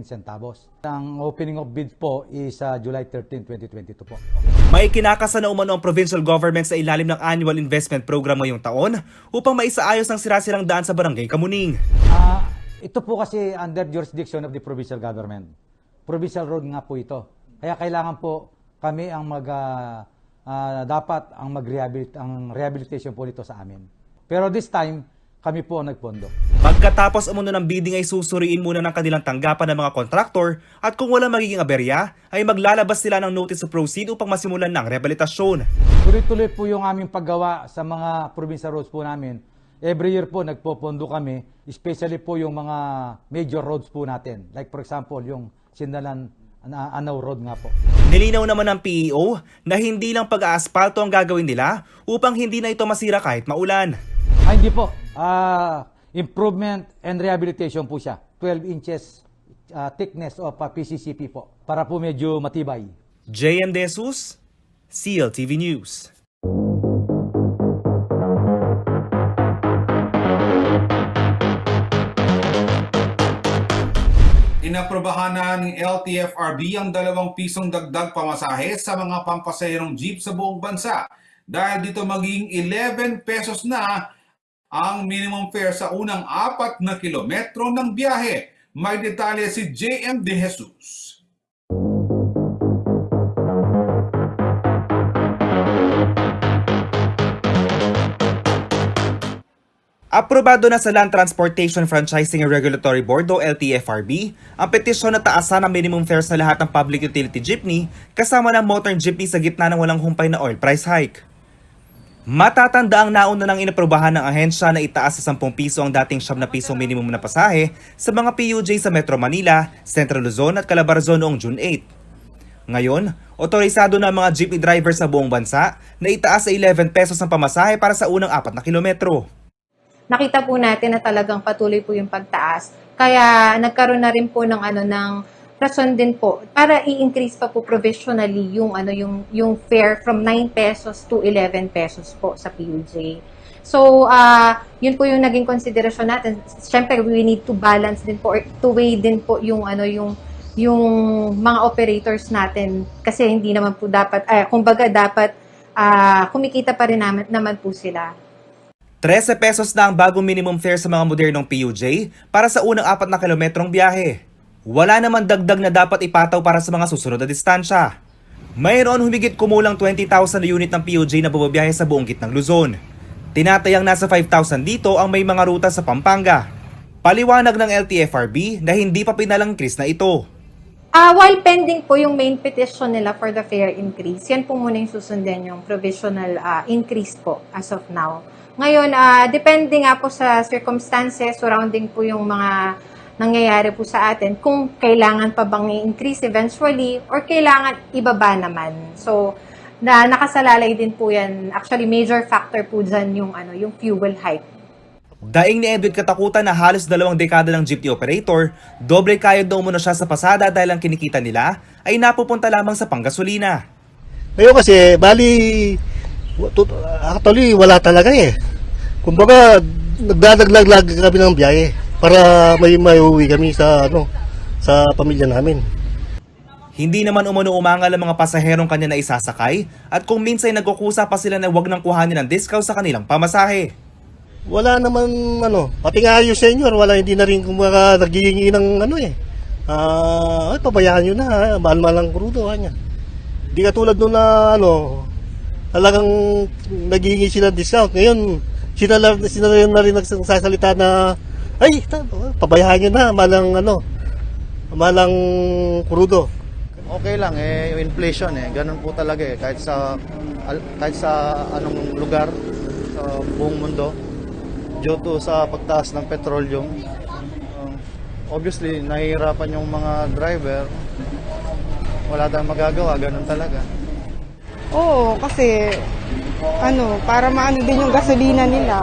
centavos. Ang opening of bids po is July 13, 2022 po. May kinakasa na umano ang provincial government sa ilalim ng annual investment program ngayong taon upang maisaayos ng sirasirang daan sa Barangay Kamuning. Ito po kasi under jurisdiction of the provincial government. Provincial road nga po ito. Kaya kailangan po kami ang dapat ang rehabilitation po nito sa amin. Pero this time, kami po ang nagpondo. Pagkatapos umano ng bidding ay susuriin muna ng kanilang tanggapan ng mga kontraktor at kung wala magiging aberya ay maglalabas sila ng notice to proceed upang masimulan ng rehabilitasyon. Tuloy-tuloy po yung aming paggawa sa mga provincial roads po namin. Every year po nagpopondo kami, especially po yung mga major roads po natin. Like for example, yung Sindalan Anaw Road nga po. Nilinaw naman ng PEO na hindi lang pag-aasfalto ang gagawin nila upang hindi na ito masira kahit maulan. Hindi po. Improvement and rehabilitation po siya. 12 inches thickness of PCCP po. Para po medyo matibay. JM De Jesus, CLTV News. Inaprobahan na ng LTFRB ang 2 pisong dagdag pamasahe sa mga pampasaherong jeep sa buong bansa. Dahil dito magiging 11 pesos na ang minimum fare sa unang 4 na kilometro ng biyahe. May detalye si JM De Jesus. Aprobado na sa Land Transportation Franchising and Regulatory Board o LTFRB ang petisyon na taasan ang minimum fares sa lahat ng public utility jeepney kasama ng motor jeepney sa gitna ng walang humpay na oil price hike. Matatanda ang nauna nang inaprobahan ng ahensya na itaas sa 10 piso ang dating 7 na pisong minimum na pasahe sa mga PUJ sa Metro Manila, Central Luzon at Calabarzon noong June 8. Ngayon, otorisado na ang mga jeepney driver sa buong bansa na itaas sa 11 pesos ang pamasahe para sa unang 4 na kilometro. Nakita po natin na talagang patuloy po yung pagtaas. Kaya nagkaroon na rin po ng rason din po para i-increase pa po provisionally yung fare from 9 pesos to 11 pesos po sa PUJ. So, yun po yung naging consideration natin. Siyempre, we need to balance din po or to weigh din po yung mga operators natin kasi hindi naman po dapat dapat kumikita pa rin naman po sila. 13 pesos na ang bagong minimum fare sa mga modernong PUJ para sa unang 4 na kilometrong biyahe. Wala naman dagdag na dapat ipataw para sa mga susunod na distansya. Mayroon humigit kumulang 20,000 na unit ng PUJ na bumabiyahe sa buong gitnang Luzon. Tinatayang nasa 5,000 dito ang may mga ruta sa Pampanga. Paliwanag ng LTFRB na hindi pa pinalang increase na ito. While pending po yung main petition nila for the fare increase, yan po muna yung susundin yung provisional increase po as of now. Ngayon, depende nga po sa circumstances surrounding po yung mga nangyayari po sa atin kung kailangan pa bang i-increase eventually or kailangan ibaba naman. So, nakasalalay din po yan. Actually, major factor po dyan yung fuel hike. Daing ni Edwin katakutan na halos 2 dekada ng jeepney operator, doble kayod daw muna siya sa pasada dahil ang kinikita nila ay napupunta lamang sa panggasolina. Ngayon kasi, actually, wala talaga eh. Kumbaga, nagdadaglag kami ng biyahe para may uwi kami sa pamilya namin. Hindi naman umangal ang mga pasaherong kanya na isasakay at kung minsan nagkukusa pa sila na wag nang kuhanin ng discount sa kanilang pamasahe. Wala naman pati nga yung senior, hindi na rin kumbaga naghihingi ng pabayaan nyo na, mahal-mahal ang krudo kanya. Hindi katulad nung na talagang naghihingi sila ng discount. Ngayon, sila na rin nagsasalita na, ay, pabayaan nyo na, malang krudo. Okay lang yung inflation ganun po talaga kahit sa anong lugar sa buong mundo due to sa pagtaas ng petroleum. Obviously nahihirapan yung mga driver, wala tayong magagawa, ganun talaga. Oo, kasi para maano din yung gasolina nila.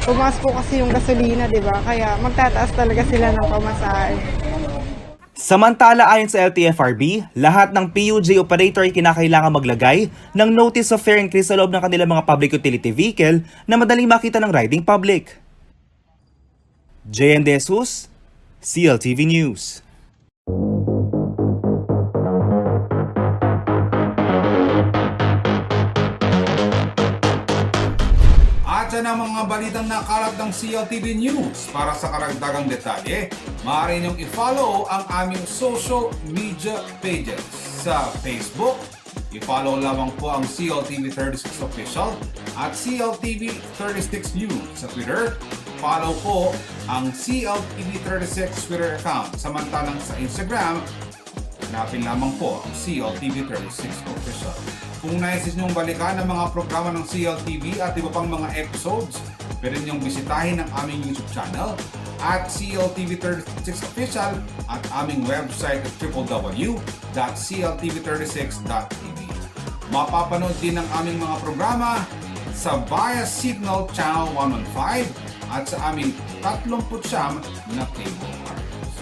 Tumaas po kasi yung gasolina, di ba? Kaya magtataas talaga sila ng pamasahe. Samantala ayon sa LTFRB, lahat ng PUJ operator ay kinakailangan maglagay ng notice of fare increase sa loob ng kanilang mga public utility vehicle na madaling makita ng riding public. JN De Jesus, CLTV News. At yan ang mga balitang nakalat ng CLTV News. Para sa karagdagang detalye, maaari niyong i-follow ang aming social media pages. Sa Facebook, i-follow lamang po ang CLTV36 Official at CLTV36 News. Sa Twitter, follow po ang CLTV36 Twitter account. Samantalang sa Instagram, hanapin lamang po ang CLTV36 Official. Kung nais niyong balikan ang mga programa ng CLTV at iba pang mga episodes, pwede niyong bisitahin ang aming YouTube channel at CLTV36 Official at aming website at www.cltv36.tv. Mapapanood din ang aming mga programa sa Via Signal Channel 115 at sa aming 39 na cable partners.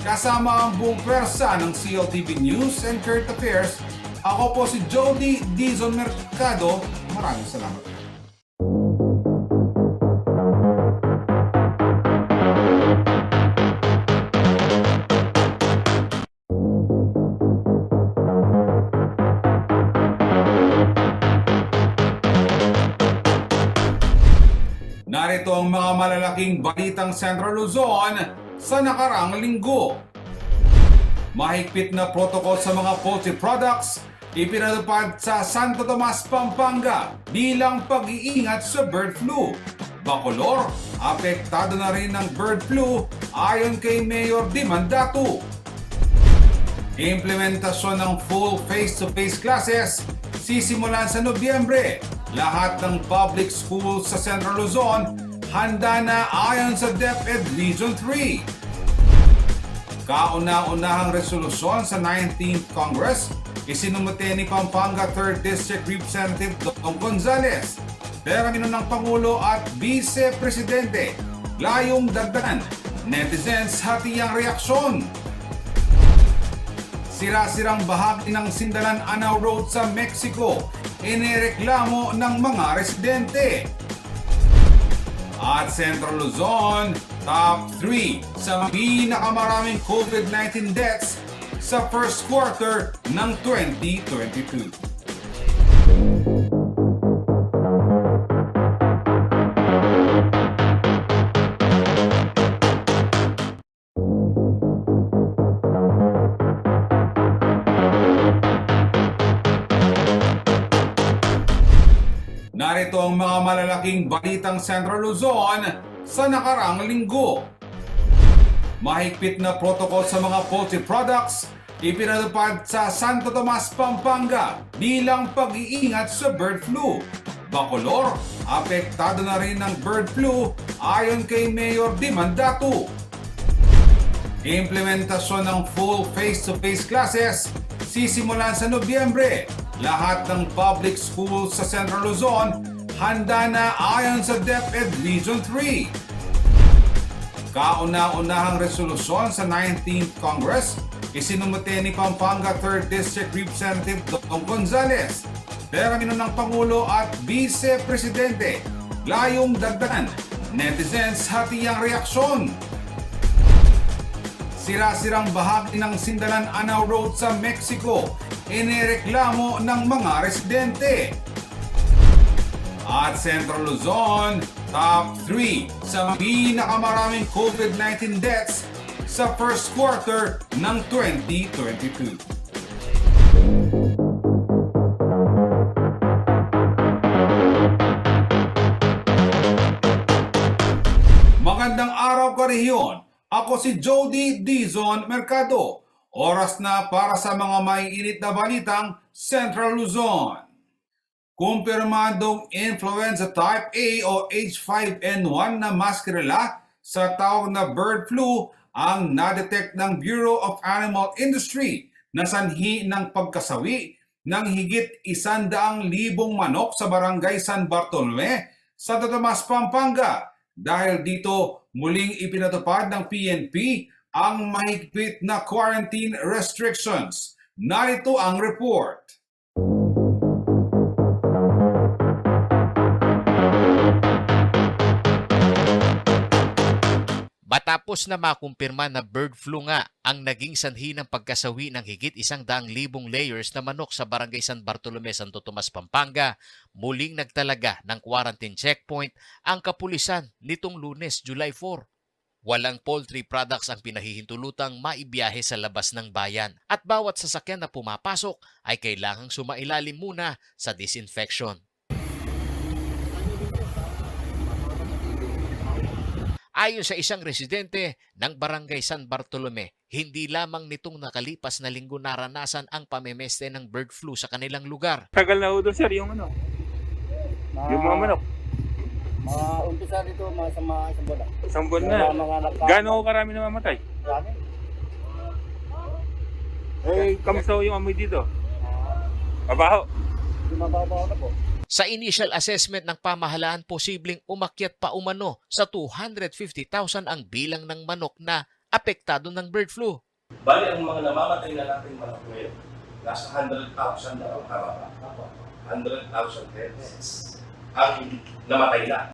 Kasama ang buong pwersa ng CLTV News and Current Affairs, ako po si Jody Dizon Mercado. Maraming salamat. Narito ang mga malalaking balitang Central Luzon sa nakarang linggo. Mahigpit na protocol sa mga poultry products ipinatupad sa Santo Tomas, Pampanga bilang pag-iingat sa bird flu. Bacolor, apektado na rin ng bird flu ayon kay Mayor Dimandato. Implementasyon ng full face-to-face classes sisimulan sa Nobyembre. Lahat ng public schools sa Central Luzon handa na ayon sa DepEd Region 3. Kauna-unahang resolusyon sa 19th Congress isinumite ni Pampanga 3rd District Representative Dong Gonzales. Termino ng Pangulo at Vice Presidente, layong dagdagan. Netizens hati ang reaksyon. Sira-sirang bahagi ng Sindalan Anao Road sa Mexico, inireklamo ng mga residente. At Central Luzon, top 3 sa pinakamaraming COVID-19 deaths sa first quarter ng 2022. Narito ang mga malalaking balitang Central Luzon sa nakarang linggo. Mahigpit na protocol sa mga poultry products ipinatupad sa Santo Tomas, Pampanga bilang pag-iingat sa bird flu. Bacolor, apektado na rin ng bird flu ayon kay Mayor Dimandato. Implementasyon ng full face-to-face classes sisimulan sa Nobyembre. Lahat ng public schools sa Central Luzon handa na ayon sa DepEd Region 3. Kauna-unahang resolusyon sa 19th Congress isinumite ni Pampanga 3rd District Representative Dong Gonzales. Termino ng Pangulo at Vice Presidente, layong dagdagan. Netizens hati ang reaksyon. Sira-sirang bahagi ng Sindalan Anao Road sa Mexico, inireklamo ng mga residente. At Central Luzon, top 3 sa pinakamaraming COVID-19 deaths sa first quarter ng 2022. Karehiyon, ako si Jody Dizon Mercado. Oras na para sa mga maiinit na balitang Central Luzon. Kumpirmadong influenza type A o H5N1 na maskerela sa tawag na bird flu ang nadetect ng Bureau of Animal Industry na sanhi ng pagkasawi ng higit 100,000 manok sa barangay San Bartolome, Santo Tomas, Pampanga. Dahil dito muling ipinatupad ng PNP ang mahigpit na quarantine restrictions. Narito ang report. Matapos na makumpirma na bird flu nga ang naging sanhi ng pagkasawi ng higit 100,000 layers na manok sa barangay San Bartolome, Santo Tomas, Pampanga, muling nagtalaga ng quarantine checkpoint ang kapulisan nitong Lunes, July 4. Walang poultry products ang pinahihintulutang maibiyahe sa labas ng bayan at bawat sasakyan na pumapasok ay kailangang sumailalim muna sa disinfection. Ayon sa isang residente ng barangay San Bartolome, hindi lamang nitong nakalipas na linggo naranasan ang pamemeste ng bird flu sa kanilang lugar. Tagal na ho doon, sir, yung ano? Yung mga manok. Umpisa dito mga isang buwan na. Isang buwan na. Gaano ko karami namamatay? Dami. Kamusta ho yung amoy dito? Mabaho. Mababaw na po. Sa initial assessment ng pamahalaan, posibleng umakyat pa umano sa 250,000 ang bilang ng manok na apektado ng bird flu. Bali, ang mga namamatay na natin manok ngayon, nasa 100,000 na ang karama. 100,000 heads ang namatay na.